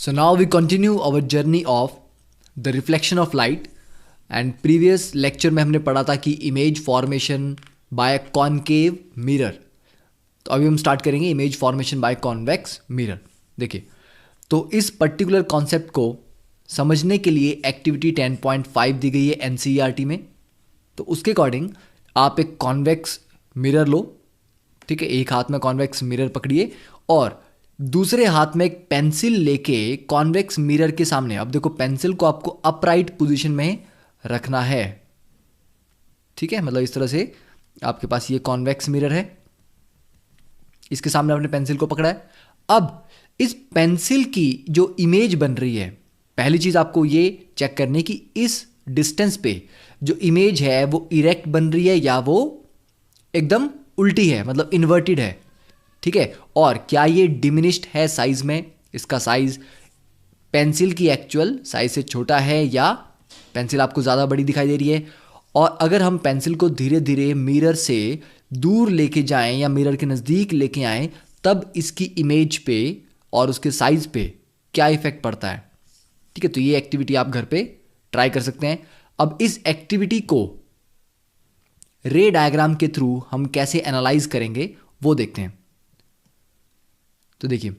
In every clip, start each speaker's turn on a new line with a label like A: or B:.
A: So now we continue our journey of the reflection of light and previous lecture में हमने पढ़ा था कि image formation by concave mirror. तो अभी हम स्टार्ट करेंगे image formation by convex mirror. देखिए, तो इस पर्टिकुलर कॉन्सेप्ट को समझने के लिए एक्टिविटी 10.5 दी गई है एनसीईआरटी में। तो उसके अकॉर्डिंग आप एक कॉन्वेक्स मिरर लो, ठीक है, एक हाथ में कॉन्वेक्स मिरर पकड़िए और दूसरे हाथ में एक पेंसिल लेके कॉन्वेक्स मिरर के सामने, अब देखो पेंसिल को आपको अपराइट पोजीशन में रखना है, ठीक है, मतलब इस तरह से आपके पास ये कॉन्वेक्स मिरर है, इसके सामने आपने पेंसिल को पकड़ा है। अब इस पेंसिल की जो इमेज बन रही है, पहली चीज आपको ये चेक करनी कि इस डिस्टेंस पे जो इमेज है वो इरेक्ट बन रही है या वो एकदम उल्टी है, मतलब इन्वर्टेड है, ठीक है, और क्या ये डिमिनिश्ड है साइज में, इसका साइज पेंसिल की एक्चुअल साइज से छोटा है या पेंसिल आपको ज़्यादा बड़ी दिखाई दे रही है। और अगर हम पेंसिल को धीरे धीरे मिरर से दूर लेके जाएं या मिरर के नज़दीक लेके आएं, तब इसकी इमेज पे और उसके साइज पे क्या इफेक्ट पड़ता है, ठीक है। तो ये एक्टिविटी आप घर पे ट्राई कर सकते हैं। अब इस एक्टिविटी को रे डायग्राम के थ्रू हम कैसे एनालाइज करेंगे वो देखते हैं। तो देखिए,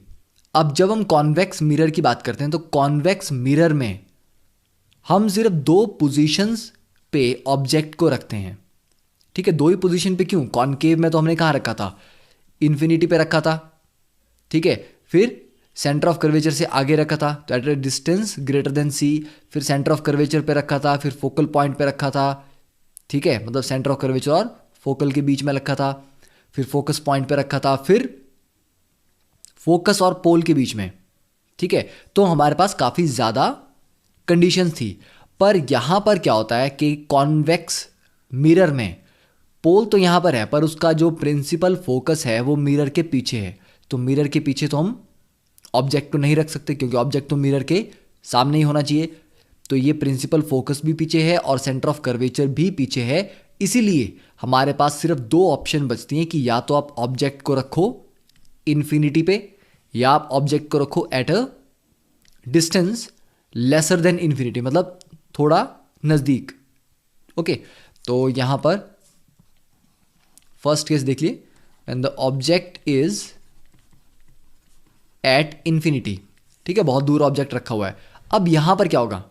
A: अब जब हम कॉन्वेक्स मिरर की बात करते हैं तो कॉन्वेक्स मिरर में हम सिर्फ दो पोजीशंस पे ऑब्जेक्ट को रखते हैं, ठीक है। दो ही पोजीशन पे क्यों? कॉनकेव में तो हमने कहाँ रखा था? इन्फिनिटी पे रखा था, ठीक है। फिर सेंटर ऑफ कर्वेचर से आगे रखा था, तो at a distance greater than C. फिर सेंटर ऑफ कर्वेचर पे रखा था, फिर फोकल पॉइंट पे रखा था, ठीक है, मतलब सेंटर ऑफ कर्वेचर और फोकल के बीच में रखा था। फिर फोकस पॉइंट पे रखा था, फिर फोकस और पोल के बीच में, ठीक है। तो हमारे पास काफ़ी ज़्यादा कंडीशंस थी। पर यहाँ पर क्या होता है कि कॉन्वेक्स मिरर में पोल तो यहाँ पर है, पर उसका जो प्रिंसिपल फोकस है वो मिरर के पीछे है। तो मिरर के पीछे तो हम ऑब्जेक्ट तो नहीं रख सकते, क्योंकि ऑब्जेक्ट तो मिरर के सामने ही होना चाहिए। तो ये प्रिंसिपल फोकस भी पीछे है और सेंटर ऑफ कर्वेचर भी पीछे है। इसीलिए हमारे पास सिर्फ दो ऑप्शन बचती हैं कि या तो आप ऑब्जेक्ट को रखो इन्फिनिटी पे या आप ऑब्जेक्ट को रखो eight a distance lesser than infinity, मतलब थोड़ा नज़दीक, ओके। तो यहां पर फर्स्ट केस देख लिए, and the object is at infinity, ठीक है, बहुत दूर ऑब्जेक्ट रखा हुआ है। अब यहां पर क्या होगा?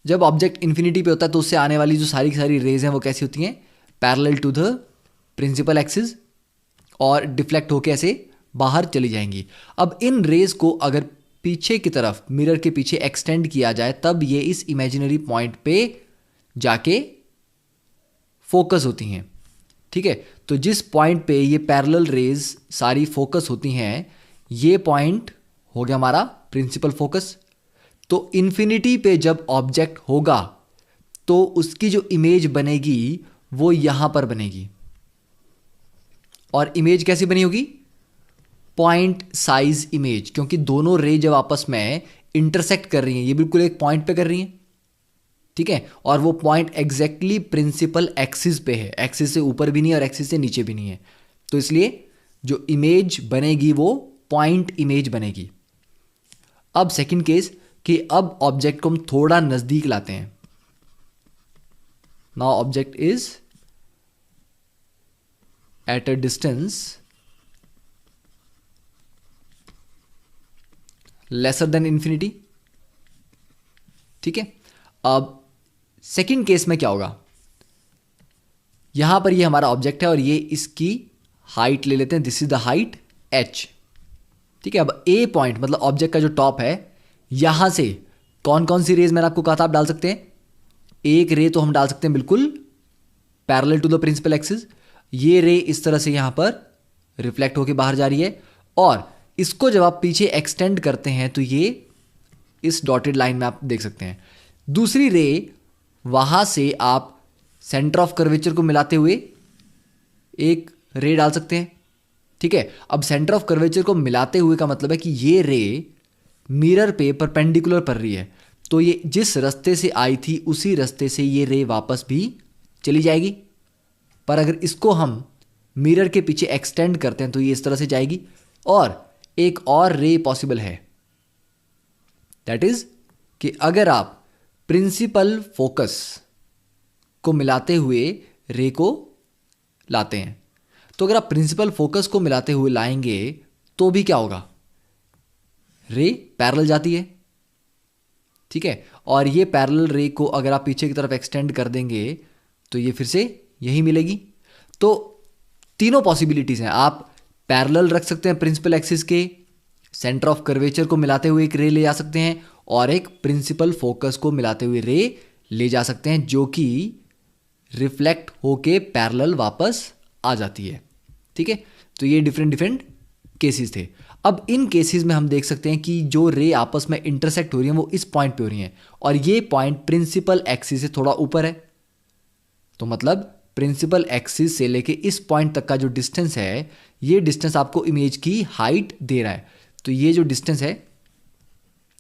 A: जब ऑब्जेक्ट इन्फिनिटी पे होता है तो उससे आने वाली जो सारी की सारी रेज हैं वो कैसी होती हैं? Parallel to the principal axis और डिफ्लेक्ट होके ऐसे बाहर चली जाएंगी। अब इन रेज को अगर पीछे की तरफ मिरर के पीछे एक्सटेंड किया जाए तब ये इस इमेजिनरी पॉइंट पे जाके फोकस होती हैं, ठीक है। तो जिस पॉइंट पे ये पैरेलल रेज सारी फोकस होती हैं, ये पॉइंट हो गया हमारा प्रिंसिपल फोकस। तो इन्फिनिटी पे जब ऑब्जेक्ट होगा तो उसकी जो इमेज बनेगी वो यहां पर बनेगी, और इमेज कैसी बनी होगी? पॉइंट साइज इमेज, क्योंकि दोनों रे जब आपस में इंटरसेक्ट कर रही हैं, ये बिल्कुल एक पॉइंट पे कर रही हैं, ठीक है, और वो पॉइंट एग्जैक्टली प्रिंसिपल एक्सिस पे है, एक्सिस से ऊपर भी नहीं और एक्सिस से नीचे भी नहीं है। तो इसलिए जो इमेज बनेगी वो पॉइंट इमेज बनेगी। अब सेकंड केस कि अब ऑब्जेक्ट को हम थोड़ा नजदीक लाते हैं। Now object is eight a distance lesser than infinity, ठीक है। अब सेकंड केस में क्या होगा? यहां पर ये हमारा ऑब्जेक्ट है और ये इसकी हाइट ले लेते हैं, this is the height h, ठीक है। अब ए पॉइंट मतलब ऑब्जेक्ट का जो टॉप है, यहां से कौन कौन सी रेज मैंने आपको कहा था आप डाल सकते हैं? एक रे तो हम डाल सकते हैं बिल्कुल parallel to the principal axis, ये रे इस तरह से यहां पर रिफ्लेक्ट होकर बाहर जा रही है, और इसको जब आप पीछे एक्सटेंड करते हैं तो ये इस डॉटेड लाइन में आप देख सकते हैं। दूसरी रे वहां से आप सेंटर ऑफ कर्वेचर को मिलाते हुए एक रे डाल सकते हैं, ठीक है। अब सेंटर ऑफ कर्वेचर को मिलाते हुए का मतलब है कि ये रे मिरर पे परपेंडिकुलर पड़ रही है, तो ये जिस रास्ते से आई थी उसी रास्ते से ये रे वापस भी चली जाएगी। पर अगर इसको हम मिरर के पीछे एक्सटेंड करते हैं तो ये इस तरह से जाएगी। और एक और रे पॉसिबल है, दैट इज कि अगर आप प्रिंसिपल फोकस को मिलाते हुए रे को लाते हैं, तो अगर आप प्रिंसिपल फोकस को मिलाते हुए लाएंगे तो भी क्या होगा, रे पैरेलल जाती है, ठीक है। और ये पैरेलल रे को अगर आप पीछे की तरफ एक्सटेंड कर देंगे तो ये फिर से यही मिलेगी। तो तीनों पॉसिबिलिटीज हैं, आप पैरेलल रख सकते हैं प्रिंसिपल एक्सिस के, सेंटर ऑफ कर्वेचर को मिलाते हुए एक रे ले जा सकते हैं, और एक प्रिंसिपल फोकस को मिलाते हुए रे ले जा सकते हैं जो कि रिफ्लेक्ट होके पैरेलल वापस आ जाती है, ठीक है। तो ये डिफरेंट डिफरेंट केसेस थे। अब इन केसेस में हम देख सकते हैं कि जो रे आपस में इंटरसेक्ट हो रही हैं वो इस पॉइंट पे हो रही हैं, और ये पॉइंट प्रिंसिपल एक्सिस से थोड़ा ऊपर है। तो मतलब प्रिंसिपल एक्सिस से लेके इस पॉइंट तक का जो डिस्टेंस है, ये डिस्टेंस आपको इमेज की हाइट दे रहा है। तो ये जो डिस्टेंस है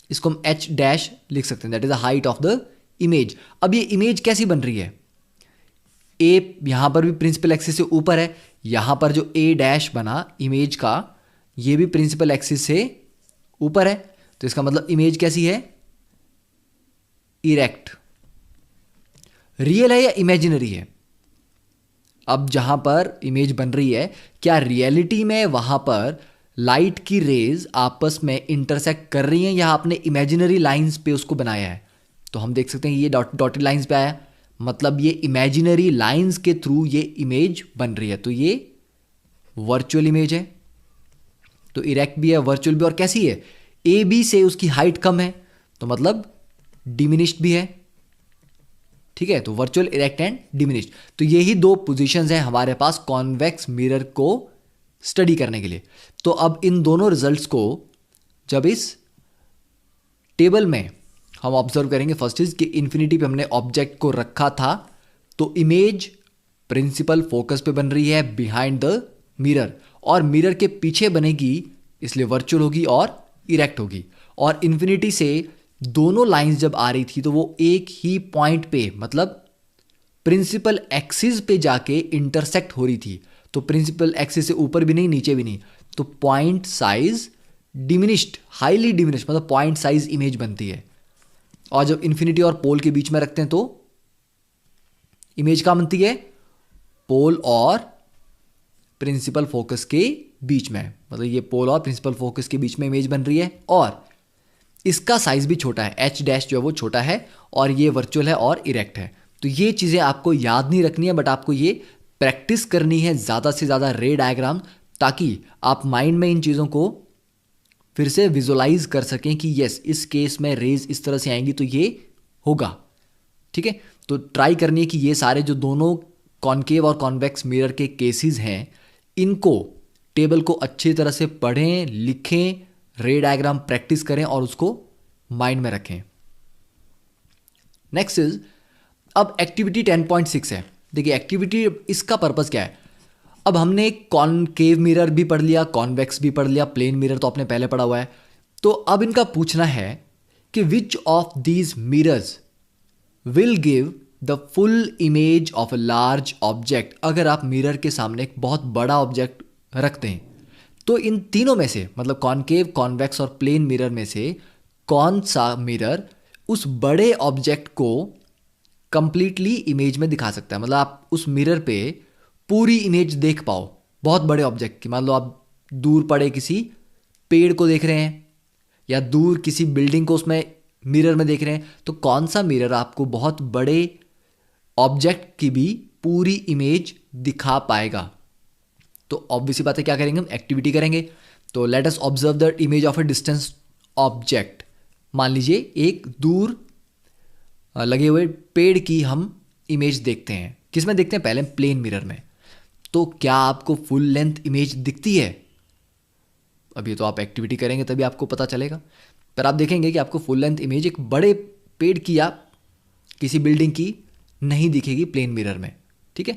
A: इसको हम h डैश लिख सकते हैं, that is the height of the image. अब ये इमेज कैसी बन रही है, ए यहां पर भी प्रिंसिपल एक्सिस से ऊपर है, यहां पर जो a डैश बना इमेज का ये भी प्रिंसिपल एक्सिस से ऊपर है। तो इसका मतलब इमेज कैसी है, इरेक्ट। रियल है या इमेजिनरी है? अब जहां पर इमेज बन रही है, क्या रियलिटी में वहां पर लाइट की रेज आपस में इंटरसेक्ट कर रही हैं या आपने इमेजिनरी लाइंस पे उसको बनाया है? तो हम देख सकते हैं ये डॉटेड लाइंस पे आया, मतलब ये इमेजिनरी लाइंस के थ्रू ये इमेज बन रही है। तो ये वर्चुअल इमेज है, तो इरेक्ट भी है, वर्चुअल भी। और कैसी है, ए बी से उसकी हाइट कम है, तो मतलब डिमिनिश्ड भी है, ठीक है। तो वर्चुअल, इरेक्ट एंड डिमिनिश्ड, तो यही दो पोजीशंस हैं हमारे पास कॉन्वेक्स मिरर को स्टडी करने के लिए। तो अब इन दोनों रिजल्ट्स को जब इस टेबल में हम ऑब्जर्व करेंगे, फर्स्ट इज कि इन्फिनिटी पे हमने ऑब्जेक्ट को रखा था, तो इमेज प्रिंसिपल फोकस पे बन रही है बिहाइंड द मिरर, और मिरर के पीछे बनेगी इसलिए वर्चुअल होगी और इरेक्ट होगी। और इन्फिनिटी से दोनों लाइंस जब आ रही थी तो वो एक ही पॉइंट पे, मतलब प्रिंसिपल एक्सिस पे जाके इंटरसेक्ट हो रही थी। तो प्रिंसिपल एक्सिस से ऊपर भी नहीं नीचे भी नहीं, तो point size diminished, highly diminished, मतलब पॉइंट साइज इमेज बनती है। और जब इन्फिनिटी और पोल के बीच में रखते हैं तो इमेज क्या बनती है, पोल और प्रिंसिपल फोकस के बीच में, मतलब ये पोल और प्रिंसिपल फोकस के बीच में इमेज बन रही है, और इसका साइज भी छोटा है, एच डैश जो है वो छोटा है, और ये वर्चुअल है और इरेक्ट है। तो ये चीज़ें आपको याद नहीं रखनी है, बट आपको ये प्रैक्टिस करनी है ज़्यादा से ज़्यादा रे डायग्राम, ताकि आप माइंड में इन चीज़ों को फिर से विजुलाइज कर सकें कि यस इस केस में रेज इस तरह से आएंगी तो ये होगा, ठीक है। तो ट्राई करनी है कि ये सारे जो दोनों कॉनकेव और कॉन्वेक्स मिरर के केसेस हैं, इनको टेबल को अच्छी तरह से पढ़ें, लिखें, रे डायग्राम प्रैक्टिस करें और उसको माइंड में रखें। नेक्स्ट इज, अब एक्टिविटी 10.6 है। देखिए एक्टिविटी, इसका पर्पस क्या है, अब हमने कॉनकेव मिरर भी पढ़ लिया, कॉन्वेक्स भी पढ़ लिया, प्लेन मिरर तो आपने पहले पढ़ा हुआ है। तो अब इनका पूछना है कि which of these mirrors will give the full image of a large object. अगर आप मिरर के सामने एक बहुत बड़ा ऑब्जेक्ट रखते हैं तो इन तीनों में से, मतलब कॉनकेव, कॉन्वेक्स और प्लेन मिरर में से कौन सा मिरर उस बड़े ऑब्जेक्ट को कंप्लीटली इमेज में दिखा सकता है, मतलब आप उस मिरर पे पूरी इमेज देख पाओ बहुत बड़े ऑब्जेक्ट की। मान लो आप दूर पड़े किसी पेड़ को देख रहे हैं या दूर किसी बिल्डिंग को उसमें मिरर में देख रहे हैं, तो कौन सा मिरर आपको बहुत बड़े ऑब्जेक्ट की भी पूरी इमेज दिखा पाएगा? तो ऑब्वियसली बात है, क्या करेंगे हम, एक्टिविटी करेंगे। तो let us observe the image of a distance object. मान लीजिए एक दूर लगे हुए पेड़ की हम इमेज देखते हैं, किस में देखते हैं, पहले प्लेन मिरर में। तो क्या आपको फुल लेंथ इमेज दिखती है? अभी तो आप एक्टिविटी करेंगे तभी आपको पता चलेगा, पर आप देखेंगे कि आपको फुल लेंथ इमेज एक बड़े पेड़ की या किसी बिल्डिंग की नहीं दिखेगी प्लेन मिरर में, ठीक है।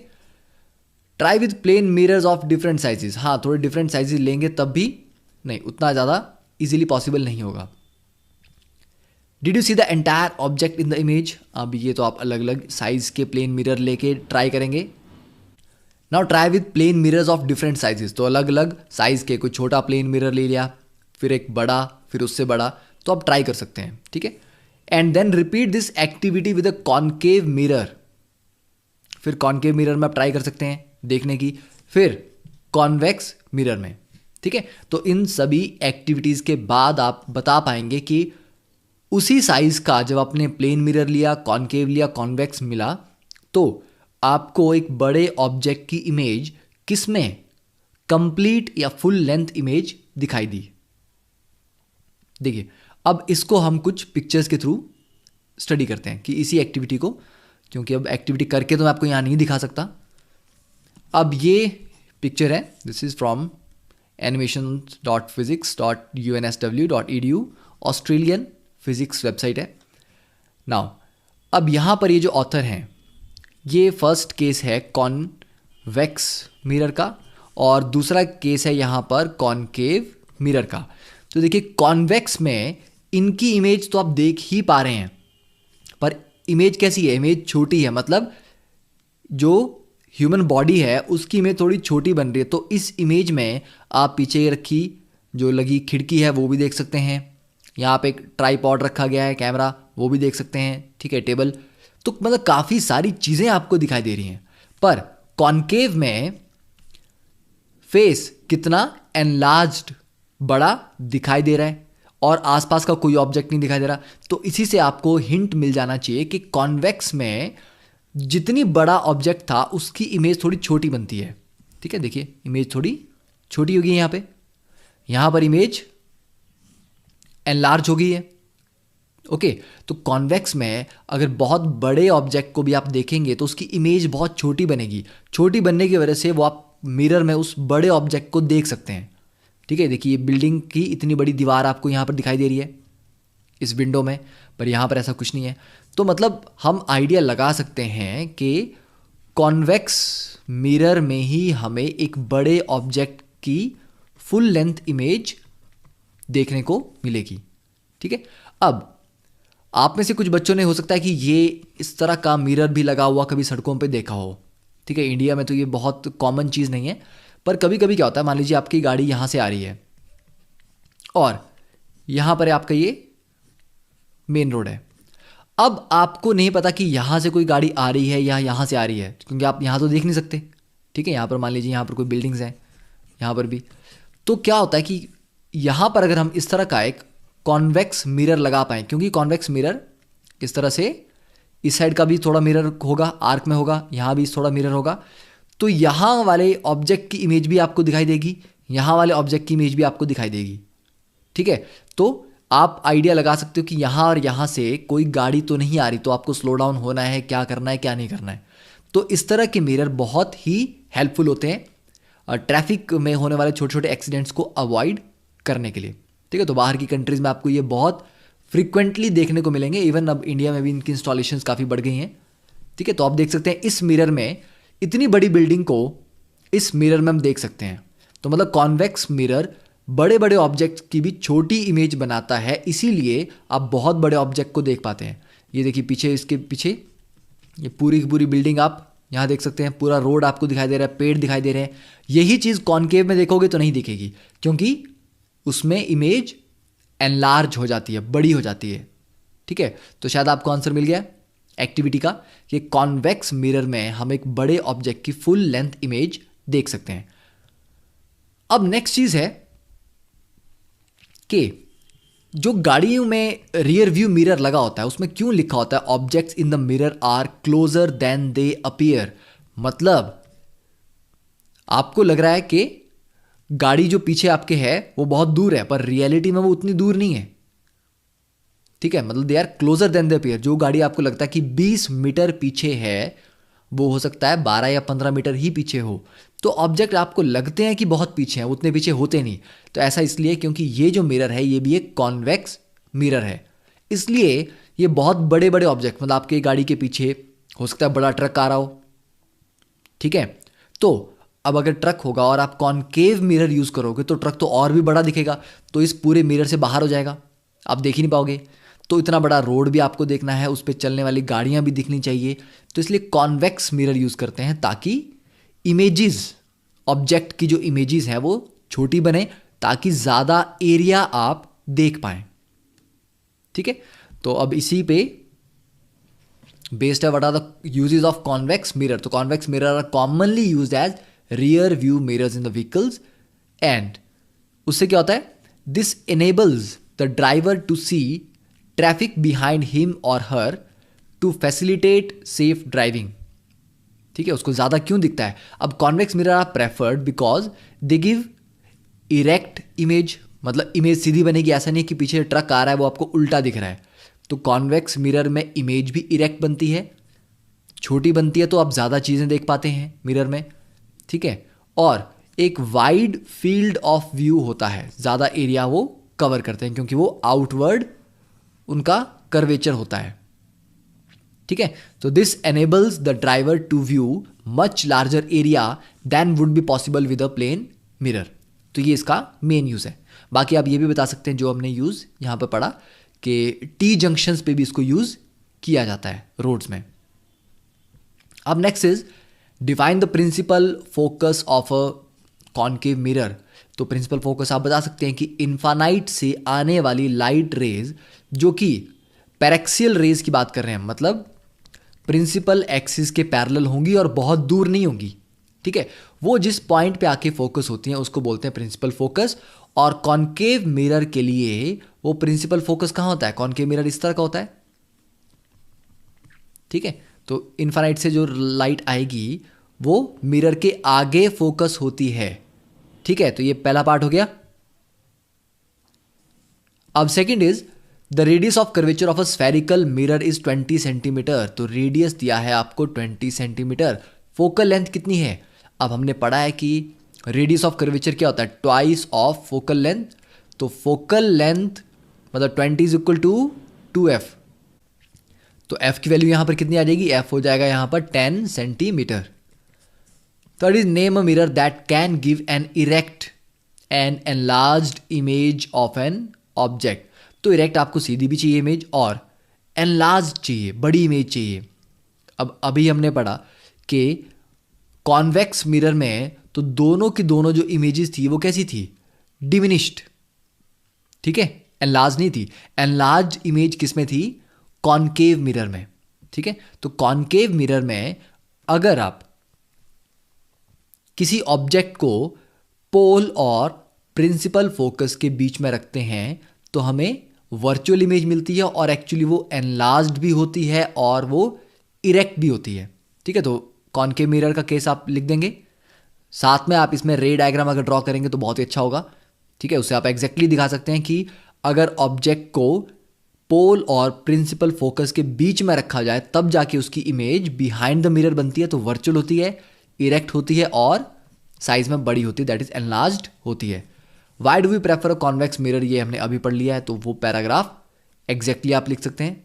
A: Try with plane mirrors of different sizes. हाँ, थोड़े डिफरेंट साइजेस लेंगे तब भी नहीं, उतना ज़्यादा इजीली पॉसिबल नहीं होगा। Did you see the entire object in the image? अब ये तो आप अलग अलग साइज के प्लेन मिरर लेके ट्राई करेंगे। Now try with plane mirrors of different sizes. तो अलग अलग साइज के, कोई छोटा प्लेन मिरर ले लिया, फिर एक बड़ा, फिर उससे बड़ा, तो आप ट्राई कर सकते हैं, ठीक है। And then repeat this activity with a concave mirror. फिर कॉनकेव मिरर में आप ट्राई कर सकते हैं देखने की, फिर कॉन्वेक्स मिरर में, ठीक है। तो इन सभी एक्टिविटीज़ के बाद आप बता पाएंगे कि उसी साइज़ का जब आपने प्लेन मिरर लिया, कॉनकेव लिया, कॉन्वेक्स मिला, तो आपको एक बड़े ऑब्जेक्ट की इमेज किस में कंप्लीट या फुल लेंथ इमेज दिखाई दी। देखिए, अब इसको हम कुछ पिक्चर्स के थ्रू स्टडी करते हैं कि इसी एक्टिविटी को, क्योंकि अब एक्टिविटी करके तो मैं आपको यहाँ नहीं दिखा सकता। अब ये पिक्चर है, this is from animations.physics.unsw.edu, Australian physics website है। नाउ अब यहाँ पर ये जो ऑथर हैं, ये फर्स्ट केस है कॉन्वेक्स मिरर का और दूसरा केस है यहाँ पर कॉनकेव मिरर का। तो देखिए, कॉन्वेक्स में इनकी इमेज तो आप देख ही पा रहे हैं, पर इमेज कैसी है? इमेज छोटी है, मतलब जो ह्यूमन बॉडी है उसकी इमेज थोड़ी छोटी बन रही है। तो इस इमेज में आप पीछे रखी जो लगी खिड़की है वो भी देख सकते हैं, यहाँ पे एक ट्राईपॉड रखा गया है, कैमरा, वो भी देख सकते हैं, ठीक है, टेबल। तो मतलब काफ़ी सारी चीज़ें आपको दिखाई दे रही हैं। पर कॉनकेव में फेस कितना एनलार्ज्ड, बड़ा दिखाई दे रहा है और आसपास का कोई ऑब्जेक्ट नहीं दिखाई दे रहा। तो इसी से आपको हिंट मिल जाना चाहिए कि कॉन्वेक्स में जितनी बड़ा ऑब्जेक्ट था उसकी इमेज थोड़ी छोटी बनती है, ठीक है। देखिए, इमेज थोड़ी छोटी होगी यहाँ पर इमेज एनलार्ज हो गई है, ओके। तो कॉन्वेक्स में अगर बहुत बड़े ऑब्जेक्ट को भी आप देखेंगे तो उसकी इमेज बहुत छोटी बनेगी। छोटी बनने की वजह से वो आप मिरर में उस बड़े ऑब्जेक्ट को देख सकते हैं, ठीक है। देखिए, बिल्डिंग की इतनी बड़ी दीवार आपको यहाँ पर दिखाई दे रही है इस विंडो में, पर यहाँ पर ऐसा कुछ नहीं है। तो मतलब हम आइडिया लगा सकते हैं कि कॉन्वेक्स मिरर में ही हमें एक बड़े ऑब्जेक्ट की फुल लेंथ इमेज देखने को मिलेगी, ठीक है। अब आप में से कुछ बच्चों ने हो सकता है कि ये इस तरह का मिरर भी लगा हुआ कभी सड़कों पे देखा हो, ठीक है। इंडिया में तो ये बहुत कॉमन चीज़ नहीं है, पर कभी कभी क्या होता है, मान लीजिए आपकी गाड़ी यहाँ से आ रही है और यहाँ पर आपका ये मेन रोड है। अब आपको नहीं पता कि यहाँ से कोई गाड़ी आ रही है या यहाँ से आ रही है, क्योंकि आप यहाँ तो देख नहीं सकते, ठीक है। यहाँ पर मान लीजिए यहाँ पर कोई बिल्डिंग्स हैं, यहाँ पर भी। तो क्या होता है कि यहाँ पर अगर हम इस तरह का एक कॉन्वेक्स मिरर लगा पाएँ, क्योंकि कॉन्वेक्स मिरर इस तरह से इस साइड का भी थोड़ा मिरर होगा, आर्क में होगा, यहाँ भी थोड़ा मिरर होगा, तो यहाँ वाले ऑब्जेक्ट की इमेज भी आपको दिखाई देगी, यहाँ वाले ऑब्जेक्ट की इमेज भी आपको दिखाई देगी, ठीक है। तो आप आइडिया लगा सकते हो कि यहाँ और यहाँ से कोई गाड़ी तो नहीं आ रही, तो आपको स्लो डाउन होना है, क्या करना है क्या नहीं करना है। तो इस तरह के मिरर बहुत ही हेल्पफुल होते हैं ट्रैफिक में होने वाले छोटे छोटे एक्सीडेंट्स को अवॉइड करने के लिए, ठीक है। तो बाहर की कंट्रीज़ में आपको ये बहुत फ्रिक्वेंटली देखने को मिलेंगे। इवन अब इंडिया में भी इनकी इंस्टॉलेशंस काफ़ी बढ़ गई हैं, ठीक है। तो आप देख सकते हैं इस मिरर में इतनी बड़ी बिल्डिंग को इस मिरर में हम देख सकते हैं। तो मतलब कॉन्वेक्स मिरर बड़े बड़े ऑब्जेक्ट की भी छोटी इमेज बनाता है, इसीलिए आप बहुत बड़े ऑब्जेक्ट को देख पाते हैं। ये देखिए पीछे, इसके पीछे ये पूरी की पूरी बिल्डिंग आप यहाँ देख सकते हैं, पूरा रोड आपको दिखाई दे रहा है, पेड़ दिखाई दे रहे हैं। यही चीज़ कॉनकेव में देखोगे तो नहीं दिखेगी, क्योंकि उसमें इमेज एनलार्ज हो जाती है, बड़ी हो जाती है, ठीक है। तो शायद आपको आंसर मिल गया एक्टिविटी का कि कॉन्वेक्स मिरर में हम एक बड़े ऑब्जेक्ट की फुल लेंथ इमेज देख सकते हैं। अब नेक्स्ट चीज़ है कि जो गाड़ियों में रियर व्यू मिरर लगा होता है उसमें क्यों लिखा होता है objects in the mirror are closer than they appear. मतलब आपको लग रहा है कि गाड़ी जो पीछे आपके है वो बहुत दूर है, पर रियलिटी में वो उतनी दूर नहीं है, ठीक है। मतलब they are closer than they appear. जो गाड़ी आपको लगता है कि 20 मीटर पीछे है, वो हो सकता है 12 या 15 मीटर ही पीछे हो। तो ऑब्जेक्ट आपको लगते हैं कि बहुत पीछे हैं, उतने पीछे होते नहीं। तो ऐसा इसलिए क्योंकि ये जो मिरर है ये भी एक कॉन्वेक्स मिरर है, इसलिए ये बहुत बड़े बड़े ऑब्जेक्ट, मतलब आपके गाड़ी के पीछे हो सकता है बड़ा ट्रक आ रहा हो, ठीक है। तो अब अगर ट्रक होगा और आप कॉनकेव मिरर यूज़ करोगे तो ट्रक तो और भी बड़ा दिखेगा, तो इस पूरे मिरर से बाहर हो जाएगा, आप देख ही नहीं पाओगे। तो इतना बड़ा रोड भी आपको देखना है, उस पर चलने वाली गाड़ियाँ भी दिखनी चाहिए, तो इसलिए कॉन्वेक्स मिरर यूज़ करते हैं ताकि इमेजेस, ऑब्जेक्ट की जो इमेजेस हैं वो छोटी बने, ताकि ज़्यादा एरिया आप देख पाएँ, ठीक है, तो अब इसी पे बेस्ड है what are the uses of convex mirror. तो convex mirror are commonly used as rear view mirrors in the vehicles, and उससे क्या होता है, this enables the driver to see traffic behind him or her to facilitate safe driving। ठीक है, उसको ज़्यादा क्यों दिखता है? अब convex mirror are preferred because they give erect image, मतलब इमेज सीधी बनेगी, ऐसा नहीं कि पीछे ट्रक आ रहा है वो आपको उल्टा दिख रहा है। तो कॉन्वेक्स मिरर में इमेज भी इरेक्ट बनती है, छोटी बनती है, तो आप ज़्यादा चीज़ें देख पाते हैं मिरर में। ठीक है, और एक वाइड फील्ड ऑफ व्यू होता है, ज़्यादा एरिया वो कवर करते हैं क्योंकि वो आउटवर्ड उनका कर्वेचर होता है। ठीक है, तो this enables the driver to view much larger area than would be possible with a plane mirror. तो ये इसका मेन यूज़ है। बाकी आप ये भी बता सकते हैं जो हमने यूज़ यहाँ पे पढ़ा कि टी जंक्शंस पे भी इसको यूज़ किया जाता है रोड्स में। अब next is define the principal focus of a concave mirror. तो प्रिंसिपल फोकस आप बता सकते हैं कि इन्फानाइट से आने वाली लाइट रेज, जो कि पैरेक्सियल रेज की बात कर रहे हैं, मतलब प्रिंसिपल एक्सिस के पैरेलल होंगी और बहुत दूर नहीं होंगी। ठीक है, वो जिस पॉइंट पे आके फोकस होती हैं उसको बोलते हैं प्रिंसिपल फोकस। और कॉनकेव मिरर के लिए वो प्रिंसिपल फोकस कहाँ होता है? कॉनकेव मिरर इस तरह का होता है। ठीक है, तो इन्फानाइट से जो लाइट आएगी वो मिरर के आगे फोकस होती है। ठीक है, तो ये पहला पार्ट हो गया। अब second is the radius of curvature of a spherical mirror is 20 centimetre. तो रेडियस दिया है आपको 20 सेंटीमीटर। फोकल लेंथ कितनी है? अब हमने पढ़ा है कि रेडियस ऑफ कर्वेचर क्या होता है? Twice of focal length. तो फोकल लेंथ मतलब 20 इज इक्वल टू 2f। तो f की वैल्यू यहां पर कितनी आ जाएगी? f हो जाएगा यहां पर 10 centimetre. Third is name a mirror that can give an erect and enlarged image of an object. तो इरेक्ट आपको सीधी भी चाहिए इमेज और एनलार्ज्ड चाहिए, बड़ी इमेज चाहिए। अब अभी हमने पढ़ा कि कॉन्वेक्स मिरर में तो दोनों की दोनों जो इमेजेस थी वो कैसी थी? डिमिनिश्ड। ठीक है, एनलार्ज नहीं थी। एनलार्ज इमेज किस में थी? कॉनकेव मिरर में। ठीक है, तो कॉनकेव मिरर में अगर आप किसी ऑब्जेक्ट को पोल और प्रिंसिपल फोकस के बीच में रखते हैं तो हमें वर्चुअल इमेज मिलती है और एक्चुअली वो एनलार्ज्ड भी होती है और वो इरेक्ट भी होती है। ठीक है, तो कॉनकेव मिरर का केस आप लिख देंगे, साथ में आप इसमें रे डायग्राम अगर ड्रॉ करेंगे तो बहुत ही अच्छा होगा। ठीक है, उससे आप एग्जैक्टली दिखा सकते हैं कि अगर ऑब्जेक्ट को पोल और प्रिंसिपल फोकस के बीच में रखा जाए तब जाके उसकी इमेज बिहाइंड द मिरर बनती है, तो वर्चुअल होती है, इरेक्ट होती है और साइज में बड़ी होती है, दैट इज एनलार्ज्ड होती है। Why do we prefer a convex mirror, ये हमने अभी पढ़ लिया है, तो वो पैराग्राफ एग्जैक्टली आप लिख सकते हैं।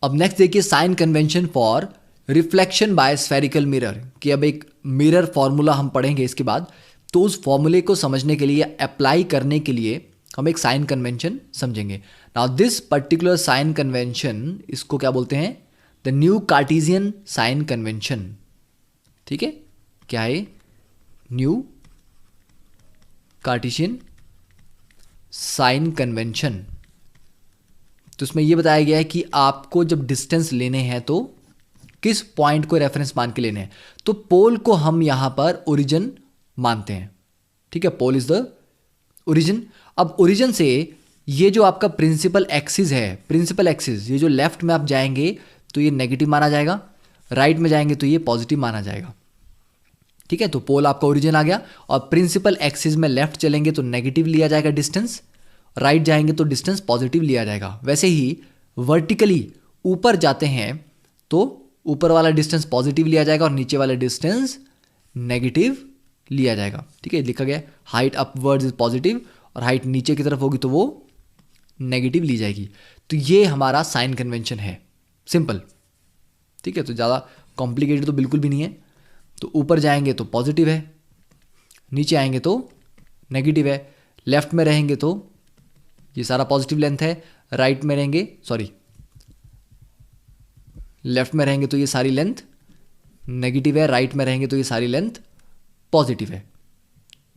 A: अब नेक्स्ट देखिए sign convention for reflection by spherical mirror, कि अब एक मिरर फॉर्मूला हम पढ़ेंगे इसके बाद, तो उस फॉर्मूले को समझने के लिए, अप्लाई करने के लिए हम एक साइन कन्वेंशन समझेंगे। Now this particular sign convention, इसको क्या बोलते हैं? The new Cartesian sign convention. ठीक है, क्या है? New Cartesian sign convention. तो इसमें यह बताया गया है कि आपको जब डिस्टेंस लेने हैं तो किस पॉइंट को रेफरेंस मान के लेने हैं। तो पोल को हम यहां पर ओरिजिन मानते हैं। ठीक है, पोल इज द ओरिजिन। अब ओरिजिन से ये जो आपका प्रिंसिपल एक्सिस है, प्रिंसिपल एक्सिस, ये जो लेफ्ट में आप जाएंगे तो ये नेगेटिव माना जाएगा, राइट में जाएंगे तो ये पॉजिटिव माना जाएगा। ठीक है, तो पोल आपका ओरिजिन आ गया और प्रिंसिपल एक्सिस में लेफ्ट चलेंगे तो नेगेटिव लिया जाएगा डिस्टेंस, राइट जाएंगे तो डिस्टेंस पॉजिटिव लिया जाएगा। वैसे ही वर्टिकली ऊपर जाते हैं तो ऊपर वाला डिस्टेंस पॉजिटिव लिया जाएगा और नीचे वाला डिस्टेंस नेगेटिव लिया जाएगा। ठीक है, लिखा गया हाइट अपवर्ड्स इज पॉजिटिव और हाइट नीचे की तरफ होगी तो वो नेगेटिव ली जाएगी। तो ये हमारा साइन कन्वेंशन है, सिंपल। ठीक है, तो ज़्यादा कॉम्प्लिकेटेड तो बिल्कुल भी नहीं है। तो ऊपर जाएंगे तो पॉजिटिव है, नीचे आएंगे तो नेगेटिव है, लेफ्ट में रहेंगे तो ये सारा पॉजिटिव लेंथ है, राइट में रहेंगे, सॉरी लेफ्ट में रहेंगे तो ये सारी लेंथ नेगेटिव है, राइट में रहेंगे तो ये सारी लेंथ पॉजिटिव है।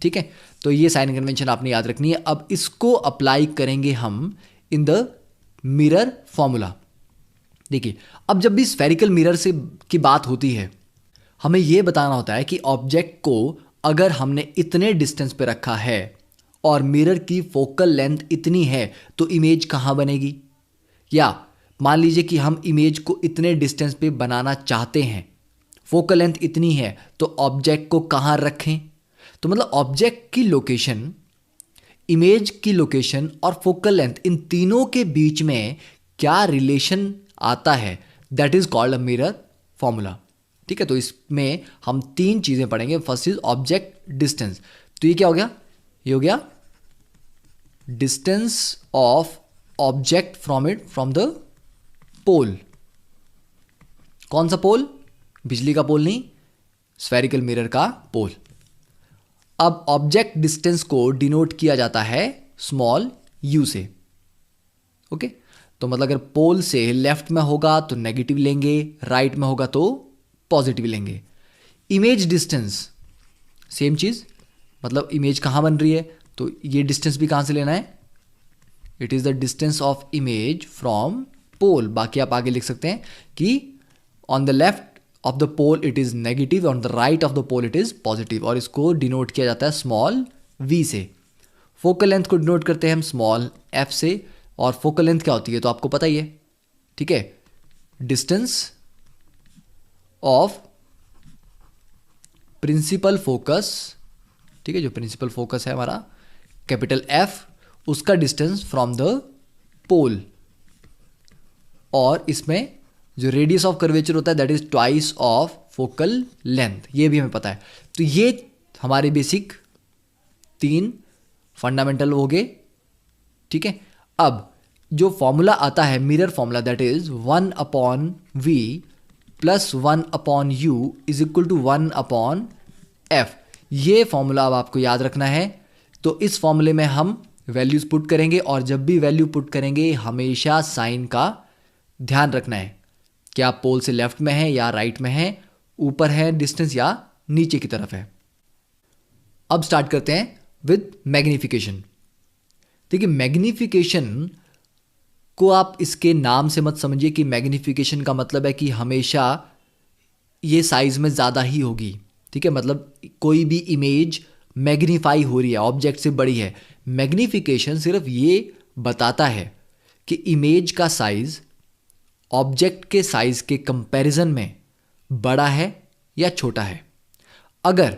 A: ठीक है, तो ये साइन कन्वेंशन आपने याद रखनी है। अब इसको अप्लाई करेंगे हम इन द मिरर फॉर्मूला। देखिए, अब जब भी स्फेरिकल मिरर से की बात होती है, हमें यह बताना होता है कि ऑब्जेक्ट को अगर हमने इतने डिस्टेंस पे रखा है और मिरर की फोकल लेंथ इतनी है तो इमेज कहाँ बनेगी। या मान लीजिए कि हम इमेज को इतने डिस्टेंस पे बनाना चाहते हैं, फोकल लेंथ इतनी है, तो ऑब्जेक्ट को कहाँ रखें। तो मतलब ऑब्जेक्ट की लोकेशन, इमेज की लोकेशन और फोकल लेंथ, इन तीनों के बीच में क्या रिलेशन आता है, that is called a mirror formula. ठीक है, तो इसमें हम तीन चीजें पढ़ेंगे। First is object distance. तो ये क्या हो गया, ये हो गया distance of object from the pole. कौन सा पोल, बिजली का पोल नहीं, स्फेरिकल मिरर का पोल। अब ऑब्जेक्ट डिस्टेंस को डिनोट किया जाता है स्मॉल यू से। ओके, तो मतलब अगर पोल से लेफ्ट में होगा तो नेगेटिव लेंगे, राइट में होगा तो पॉजिटिव लेंगे। इमेज डिस्टेंस सेम चीज, मतलब इमेज कहाँ बन रही है, तो ये डिस्टेंस भी कहाँ से लेना है, it is the distance of image from pole. बाकी आप आगे लिख सकते हैं कि on the left of the pole it is negative, on the right of the pole it is positive, और इसको डिनोट किया जाता है स्मॉल v से। फोकल लेंथ को डिनोट करते हैं हम स्मॉल f से, और फोकल लेंथ क्या होती है तो आपको पता ही है। ठीक है, डिस्टेंस ऑफ प्रिंसिपल फोकस, ठीक है, जो प्रिंसिपल फोकस है हमारा कैपिटल F, उसका डिस्टेंस फ्रॉम द पोल। और इसमें जो रेडियस ऑफ कर्वेचर होता है that is twice of focal length, ये भी हमें पता है। तो ये हमारे बेसिक तीन फंडामेंटल हो गए। ठीक है, अब जो फॉर्मूला आता है mirror formula, that is 1/v plus 1/u is equal to 1/f। ये फॉर्मूला अब आपको याद रखना है। तो इस फॉर्मूले में हम वैल्यूज पुट करेंगे, और जब भी वैल्यू पुट करेंगे हमेशा साइन का ध्यान रखना है, क्या पोल से लेफ्ट में है या राइट में है, ऊपर है डिस्टेंस या नीचे की तरफ है। अब स्टार्ट करते हैं विद मैग्निफिकेशन। देखिए, मैग्निफिकेशन को आप इसके नाम से मत समझिए कि मैग्निफिकेशन का मतलब है कि हमेशा ये साइज में ज़्यादा ही होगी। ठीक है, मतलब कोई भी इमेज मैग्नीफाई हो रही है, ऑब्जेक्ट से बड़ी है। मैग्निफिकेशन सिर्फ ये बताता है कि इमेज का साइज ऑब्जेक्ट के साइज के कंपैरिजन में बड़ा है या छोटा है। अगर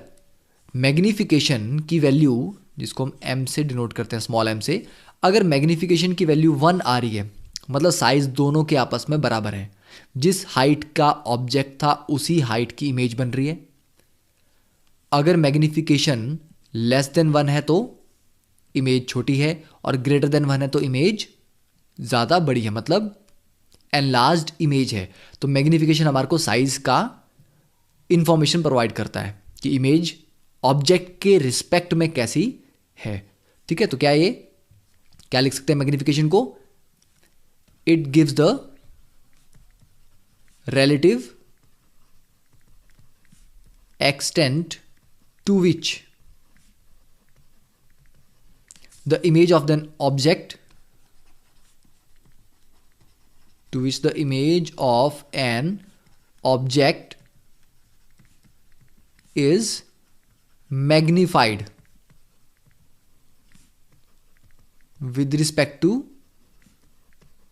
A: मैग्निफिकेशन की वैल्यू, जिसको हम m से डिनोट करते हैं स्मॉल m से, अगर मैग्निफिकेशन की वैल्यू 1 आ रही है, मतलब साइज दोनों के आपस में बराबर है, जिस हाइट का ऑब्जेक्ट था उसी हाइट की इमेज बन रही है। अगर मैग्निफिकेशन लेस देन 1 है तो इमेज छोटी है, और ग्रेटर देन 1 है तो इमेज ज़्यादा बड़ी है, मतलब एनलार्ज्ड इमेज है। तो मैग्निफिकेशन हमारे को साइज का इंफॉर्मेशन प्रोवाइड करता है कि इमेज ऑब्जेक्ट के रिस्पेक्ट में कैसी है। ठीक है, तो क्या लिख सकते हैं मैग्निफिकेशन को, it gives the relative extent to which the image of an object is magnified with respect to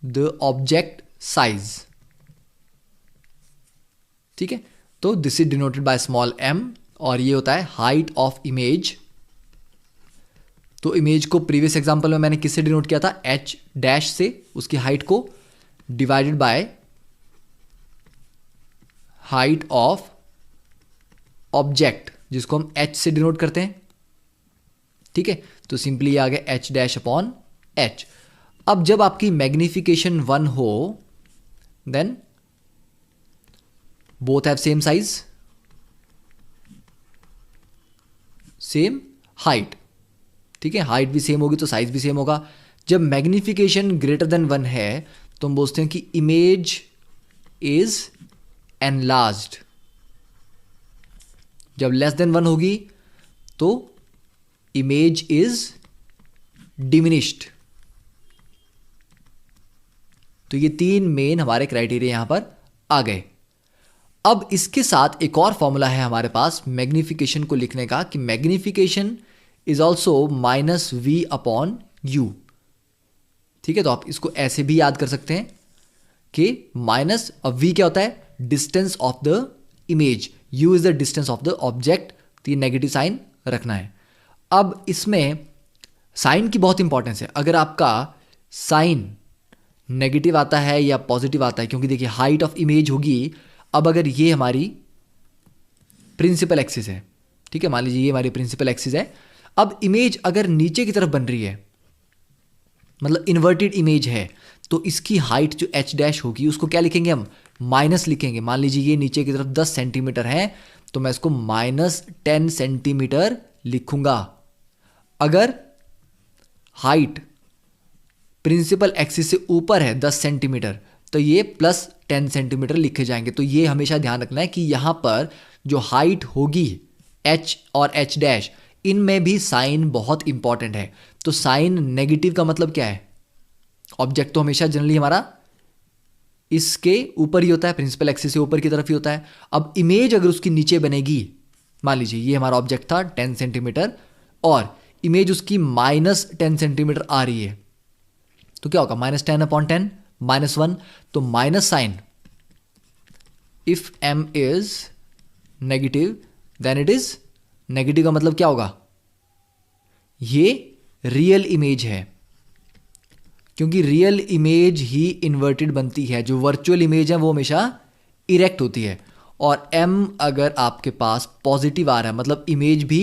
A: the object size. ठीक है, तो this is denoted by small m, और ये होता है हाइट ऑफ इमेज। तो इमेज को प्रीवियस एग्जांपल में मैंने किससे डिनोट किया था, h डैश से, उसकी हाइट को, divided by height of object, जिसको हम h से डिनोट करते हैं। ठीक है, तो सिंपली आ गया h डैश अपॉन h। अब जब आपकी मैग्निफिकेशन 1 हो, then both have same size, same height। ठीक है, हाइट भी सेम होगी तो साइज भी सेम होगा। जब मैग्निफिकेशन ग्रेटर देन 1 है तो हम बोलते हैं कि इमेज इज एनलार्ज्ड। जब लेस देन 1 होगी तो इमेज इज डिमिनिश्ड। तो ये 3 मेन हमारे क्राइटेरिया यहाँ पर आ गए। अब इसके साथ एक और फॉर्मूला है हमारे पास मैग्निफिकेशन को लिखने का कि मैग्निफिकेशन इज ऑल्सो -v/u। ठीक है, तो आप इसको ऐसे भी याद कर सकते हैं कि माइनस, अब v क्या होता है, distance of the image, u is the distance of the object, तो ये नेगेटिव साइन रखना है। अब इसमें साइन की बहुत इंपॉर्टेंस है। अगर आपका साइन नेगेटिव आता है या पॉजिटिव आता है, क्योंकि देखिए हाइट ऑफ इमेज होगी, अब अगर ये हमारी प्रिंसिपल एक्सिस है, ठीक है, मान लीजिए ये हमारी प्रिंसिपल एक्सिस है। अब इमेज अगर नीचे की तरफ बन रही है, मतलब इन्वर्टेड इमेज है, तो इसकी हाइट जो h डैश होगी उसको क्या लिखेंगे हम, माइनस लिखेंगे। मान लीजिए ये नीचे की तरफ 10 सेंटीमीटर है, तो मैं इसको -10 सेंटीमीटर लिखूंगा। अगर हाइट प्रिंसिपल एक्सिस से ऊपर है 10 सेंटीमीटर, तो ये +10 सेंटीमीटर लिखे जाएंगे। तो ये हमेशा ध्यान रखना है कि यहाँ पर जो हाइट होगी h और h डैश, इनमें भी साइन बहुत इंपॉर्टेंट है। तो साइन नेगेटिव का मतलब क्या है, ऑब्जेक्ट तो हमेशा जनरली हमारा इसके ऊपर ही होता है, प्रिंसिपल एक्सिस से ऊपर की तरफ ही होता है। अब इमेज अगर उसकी नीचे बनेगी, मान लीजिए ये हमारा ऑब्जेक्ट था 10 सेंटीमीटर और इमेज उसकी -10 सेंटीमीटर आ रही है, तो क्या होगा, -10/10 -1, तो minus sign, if m is negative then it is negative का मतलब क्या होगा, ये रियल इमेज है, क्योंकि रियल इमेज ही इन्वर्टेड बनती है। जो वर्चुअल इमेज है वो हमेशा इरेक्ट होती है। और m अगर आपके पास पॉजिटिव आ रहा है, मतलब इमेज भी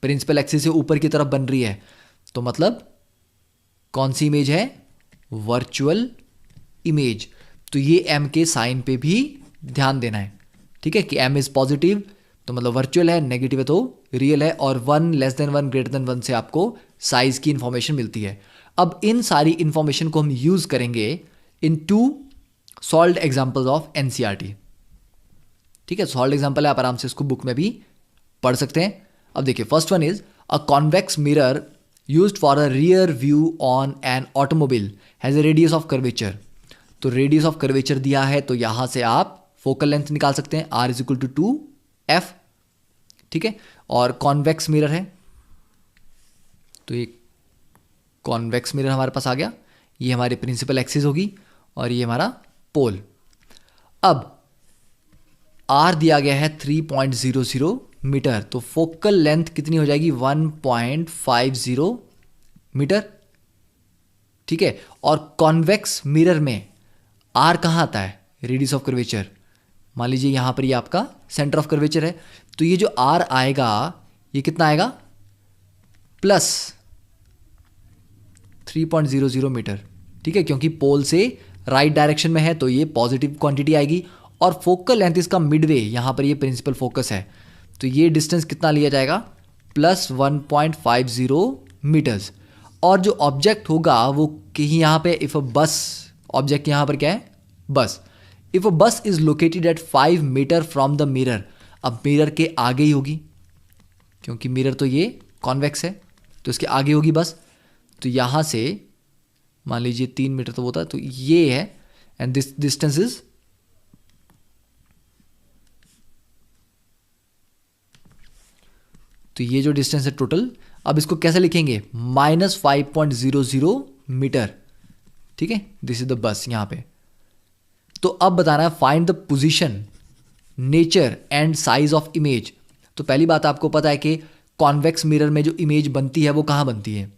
A: प्रिंसिपल एक्सिस से ऊपर की तरफ बन रही है, तो मतलब कौन सी इमेज है, वर्चुअल इमेज। तो ये m के साइन पे भी ध्यान देना है, ठीक है, कि m इज पॉजिटिव तो मतलब वर्चुअल है, नेगेटिव है तो रियल है, और 1 <1 > 1 से आपको साइज की इंफॉर्मेशन मिलती है। अब इन सारी इंफॉर्मेशन को हम यूज करेंगे इन 2 सॉल्व्ड एग्जांपल्स ऑफ एनसीईआरटी। ठीक है, सॉल्व्ड एग्जांपल है, आप आराम से इसको बुक में भी पढ़ सकते हैं। अब देखिए, first one is a convex mirror used for a rear view on an automobile has a radius of curvature. तो रेडियस ऑफ कर्वेचर दिया है, तो यहां से आप फोकल लेंथ निकाल सकते हैं, r = 2f, ठीक है, और कॉन्वेक्स मिरर है, तो ये कॉन्वेक्स मिरर हमारे पास आ गया। ये हमारी प्रिंसिपल एक्सिस होगी और ये हमारा पोल। अब r दिया गया है 3.00 मीटर, तो फोकल लेंथ कितनी हो जाएगी, 1.50 मीटर, ठीक है। और कॉन्वेक्स मिरर में r कहाँ आता है, रेडियस ऑफ कर्वेचर, मान लीजिए यहाँ पर ये आपका सेंटर ऑफ कर्वेचर है, तो ये जो r आएगा ये कितना आएगा, प्लस 3.00 मीटर, ठीक है, क्योंकि पोल से राइट डायरेक्शन में है तो ये पॉजिटिव क्वांटिटी आएगी। और फोकल लेंथ इसका मिडवे, यहाँ पर ये प्रिंसिपल फोकस है, तो ये डिस्टेंस कितना लिया जाएगा, +1.50 मीटर्स। और जो ऑब्जेक्ट होगा वो कहीं यहाँ पे, इफ अ बस, ऑब्जेक्ट यहाँ पर क्या है, बस, if a bus is located at 5 metre from the mirror, अब मिरर के आगे ही होगी, क्योंकि मिरर तो ये कॉन्वेक्स है तो इसके आगे होगी बस। तो यहाँ से मान लीजिए 3 मीटर तो होता है, तो ये है, एंड दिस डिस्टेंस इज, तो ये जो डिस्टेंस है टोटल, अब इसको कैसे लिखेंगे, -5.00 मीटर, ठीक है, दिस इज द बस यहाँ पे। तो अब बताना है find the position, nature and size of image. तो पहली बात आपको पता है कि कॉन्वेक्स मिरर में जो इमेज बनती है वो कहाँ बनती है,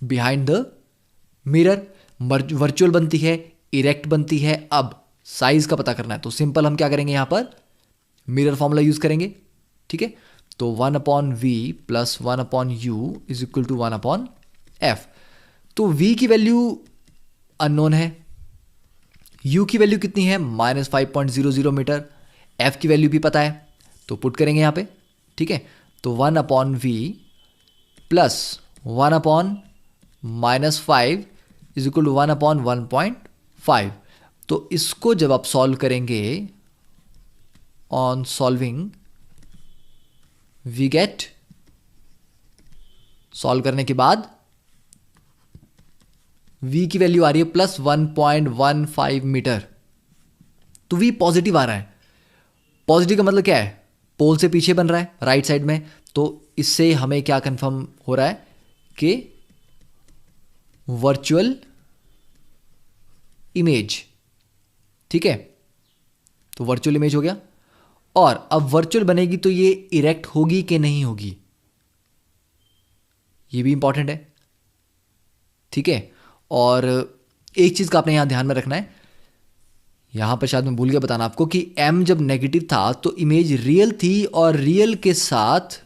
A: बिहाइंड द मिरर, वर्चुअल बनती है, इरेक्ट बनती है। अब साइज का पता करना है, तो सिंपल हम क्या करेंगे, यहाँ पर मिरर फॉर्मूला यूज करेंगे, ठीक है। तो 1/v + 1/u is equal to 1/f। तो v की वैल्यू अननोन है, u की वैल्यू कितनी है, -5.00 मीटर, f की वैल्यू भी पता है, तो पुट करेंगे यहाँ पे, ठीक है। तो 1/v + 1/-5 इज इक्वल टू 1/1.5। तो इसको जब आप सॉल्व करेंगे, on solving we get, solve करने के बाद v की वैल्यू आ रही है +1.15 मीटर, तो v पॉजिटिव आ रहा है। पॉजिटिव का मतलब क्या है, पोल से पीछे बन रहा है राइट साइड में, तो इससे हमें क्या कंफर्म हो रहा है कि वर्चुअल इमेज, ठीक है, तो वर्चुअल इमेज हो गया। और अब वर्चुअल बनेगी तो ये इरेक्ट होगी कि नहीं होगी, ये भी इंपॉर्टेंट है, ठीक है। और एक चीज का आपने यहां ध्यान में रखना है, यहां पर शायद मैं भूल गया बताना आपको कि m जब नेगेटिव था तो इमेज रियल थी और रियल के साथ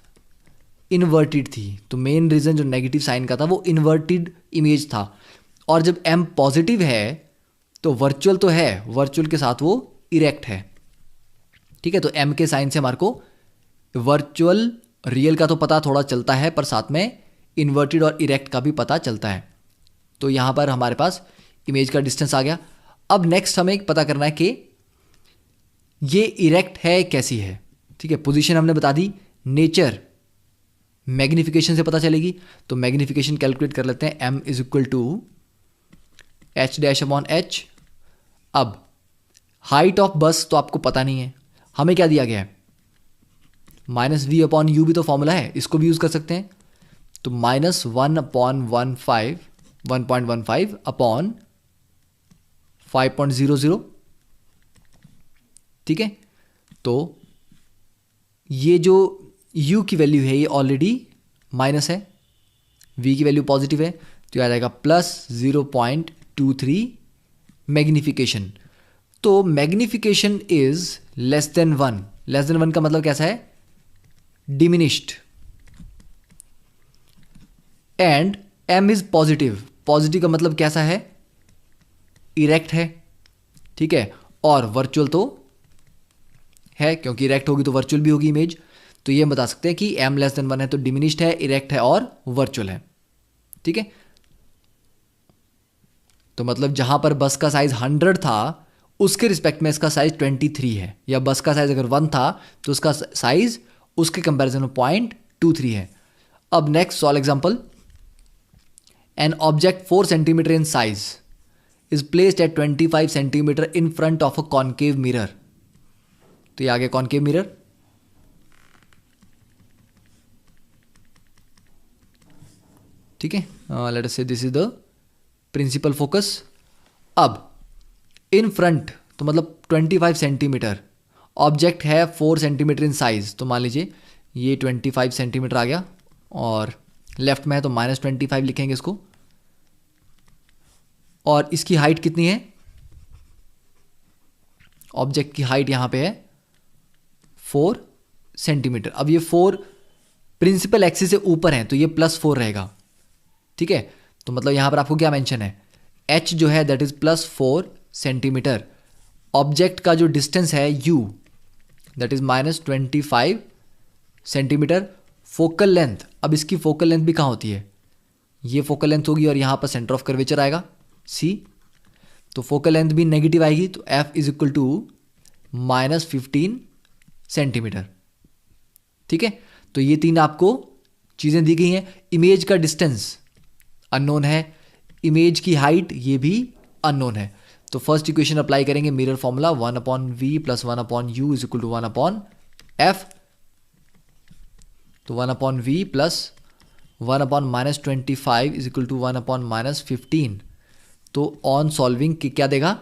A: इन्वर्टेड थी, तो मेन रीजन जो नेगेटिव साइन का था वो इन्वर्टेड इमेज था। और जब m पॉजिटिव है तो वर्चुअल तो है, वर्चुअल के साथ वो इरेक्ट है, ठीक है। तो m के साइन से हमारे को वर्चुअल रियल का तो पता थोड़ा चलता है, पर साथ में इन्वर्टेड और इरेक्ट का भी पता चलता है। तो यहां पर हमारे पास इमेज का डिस्टेंस आ गया। अब नेक्स्ट हमें पता करना है कि ये इरेक्ट है कैसी है, ठीक है। पोजीशन हमने बता दी, नेचर मैग्निफिकेशन से पता चलेगी, तो मैग्निफिकेशन कैलकुलेट कर लेते हैं, m is equal to h-h। अब हाइट ऑफ बस तो आपको पता नहीं है, हमें क्या दिया गया है, -v/u भी तो फॉर्मूला है, इसको भी यूज कर सकते हैं। तो -1.15 अपॉन 5.00, ठीक है। तो ये जो u की वैल्यू है ये ऑलरेडी माइनस है, v की वैल्यू पॉजिटिव है, तो आ जाएगा +0.23 मैग्निफिकेशन। तो magnification is less than 1, less than 1 का मतलब कैसा है, diminished. And m is positive, positive का मतलब कैसा है, इरेक्ट है, ठीक है। और वर्चुअल तो है, क्योंकि इरेक्ट होगी तो वर्चुअल भी होगी इमेज, तो ये हम बता सकते हैं कि m लेस देन 1 है तो डिमिनिश्ड है, इरेक्ट है और वर्चुअल है, ठीक है। तो मतलब जहां पर बस का साइज 100 था उसके रिस्पेक्ट में इसका साइज 23 है, या बस का साइज अगर 1 था तो उसका साइज उसके कंपैरिजन में 0.23 है। अब next solve example, an object 4 centimetre in size is placed at 25 centimetre in front of a concave mirror. तो ये आ गया कॉनकेव मिरर, ठीक है। Let us say this is the principal focus. अब इन फ्रंट तो मतलब 25 सेंटीमीटर, ऑब्जेक्ट है 4 centimetre in size, तो मान लीजिए ये 25 सेंटीमीटर आ गया, और लेफ्ट में है तो -25 लिखेंगे इसको। और इसकी हाइट कितनी है, ऑब्जेक्ट की हाइट यहां पे है 4 सेंटीमीटर। अब ये 4 प्रिंसिपल एक्सिस से ऊपर है तो ये +4 रहेगा, ठीक है। तो मतलब यहां पर आपको क्या मेंशन है, h जो है दैट इज +4 सेंटीमीटर, ऑब्जेक्ट का जो डिस्टेंस है u that is -25 centimetre, focal length, अब इसकी फोकल लेंथ भी कहाँ होती है, ये फोकल लेंथ होगी और यहाँ पर सेंटर ऑफ कर्वेचर आएगा c, तो फोकल लेंथ भी नेगेटिव आएगी, तो f is equal to -15 centimetre, ठीक है। तो ये 3 आपको चीज़ें दी गई हैं। इमेज का डिस्टेंस अननोन है, इमेज की हाइट ये भी अननोन है। तो फर्स्ट इक्वेशन अप्लाई करेंगे, mirror formula 1/v + 1/u is equal to 1/f, तो 1/v + 1/-25 इज इक्वल टू 1/-15। तो ऑन सॉल्विंग क्या देगा,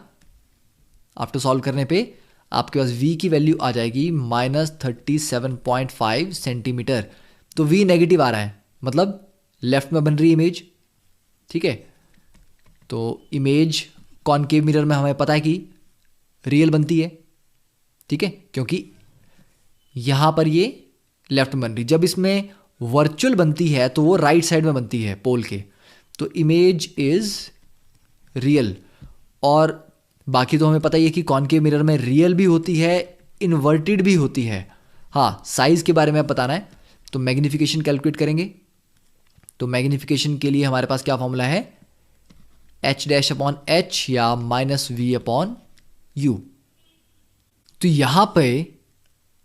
A: आफ्टर सॉल्व करने पे आपके पास v की वैल्यू आ जाएगी -37.5 सेंटीमीटर। तो v नेगेटिव आ रहा है, मतलब लेफ्ट में बन रही इमेज, ठीक है। तो इमेज कॉनकेव मिरर में हमें पता है कि रियल बनती है, ठीक है, क्योंकि यहां पर ये लेफ्ट में बन रही, जब इसमें वर्चुअल बनती है तो वो राइट साइड में बनती है पोल के, तो इमेज इज रियल। और बाकी तो हमें पता ही है कि कॉनकेव मिरर में रियल भी होती है, इन्वर्टेड भी होती है। हाँ, साइज के बारे में बताना है तो मैग्निफिकेशन कैलकुलेट करेंगे। तो मैग्निफिकेशन के लिए हमारे पास क्या फॉर्मूला है, h-h या -v/u। तो यहां पे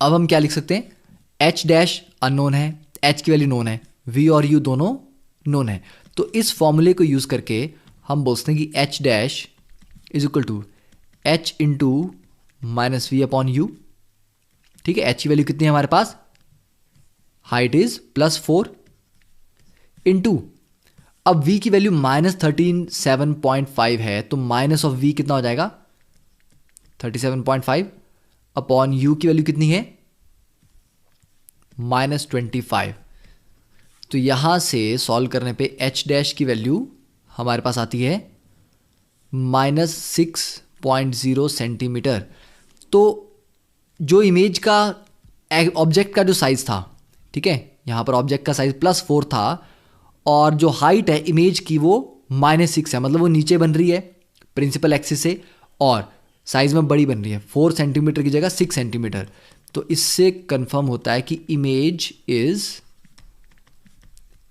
A: अब हम क्या लिख सकते हैं, h- अननोन है, h की वैल्यू नोन है, v और u दोनों नोन है। तो इस फॉर्मूले को यूज करके हम बोलते हैं कि h dash is equal to h into minus v upon u. ठीक है, एच की वैल्यू कितनी है हमारे पास, हाइट इज +4 इंटू, अब v की वैल्यू -37.5 है, तो माइनस ऑफ v कितना हो जाएगा 37.5 अपॉन u की वैल्यू कितनी है -25। तो यहां से सॉल्व करने पे h डैश की वैल्यू हमारे पास आती है -6.0 सेंटीमीटर। तो जो इमेज का ऑब्जेक्ट का जो साइज था, ठीक है, यहां पर ऑब्जेक्ट का साइज +4 था और जो हाइट है इमेज की वो -6 है, मतलब वो नीचे बन रही है प्रिंसिपल एक्सिस से और साइज में बड़ी बन रही है, 4 सेंटीमीटर की जगह 6 सेंटीमीटर। तो इससे कंफर्म होता है कि इमेज इज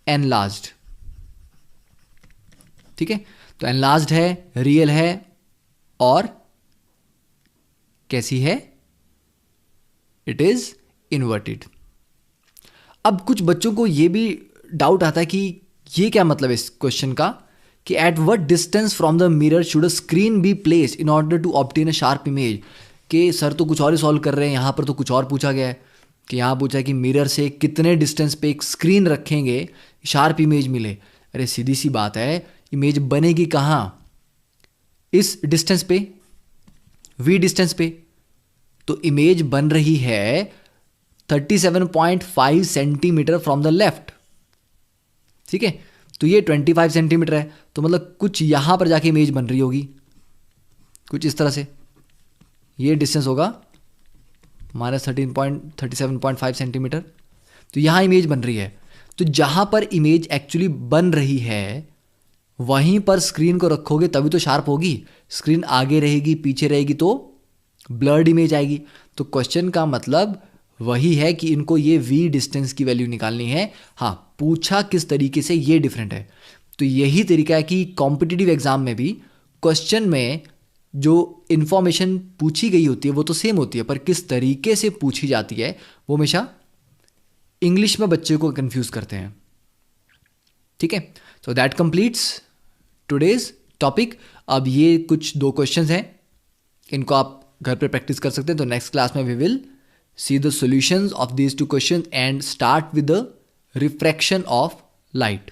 A: एनलार्ज्ड। ठीक है, तो एनलार्ज्ड है, रियल है और कैसी है, इट इज इन्वर्टेड। अब कुछ बच्चों को यह भी डाउट आता है कि ये क्या मतलब है इस क्वेश्चन का, कि at what distance from the mirror should a screen be place in order to obtain a sharp image. कि सर तो कुछ और ही सॉल्व कर रहे हैं, यहाँ पर तो कुछ और पूछा गया है, कि यहाँ पूछा है कि मिरर से कितने डिस्टेंस पे एक स्क्रीन रखेंगे शार्प इमेज मिले। अरे सीधी सी बात है, इमेज बनेगी कहाँ, इस डिस्टेंस पे, v डिस्टेंस पे। तो इमेज बन रही है 37.5 सेंटीमीटर फ्रॉम द लेफ्ट। ठीक है, तो ये 25 सेंटीमीटर है, तो मतलब कुछ यहां पर जाके इमेज बन रही होगी, कुछ इस तरह से। ये डिस्टेंस होगा -37.5 सेंटीमीटर। तो यहां इमेज बन रही है, तो जहां पर इमेज एक्चुअली बन रही है वहीं पर स्क्रीन को रखोगे तभी तो शार्प होगी। स्क्रीन आगे रहेगी पीछे रहेगी तो ब्लर्ड इमेज आएगी। तो क्वेश्चन का मतलब वही है कि इनको ये v डिस्टेंस की वैल्यू निकालनी है। हाँ, पूछा किस तरीके से ये डिफरेंट है। तो यही तरीका है कि कॉम्पिटिटिव एग्जाम में भी क्वेश्चन में जो इंफॉर्मेशन पूछी गई होती है वो तो सेम होती है, पर किस तरीके से पूछी जाती है वो हमेशा इंग्लिश में बच्चे को कंफ्यूज करते हैं। ठीक है, so that completes today's topic. अब ये कुछ 2 क्वेश्चंस हैं, इनको आप घर पे प्रैक्टिस कर सकते हैं। तो नेक्स्ट क्लास में we will see the solutions of these 2 questions and start with the refraction of light.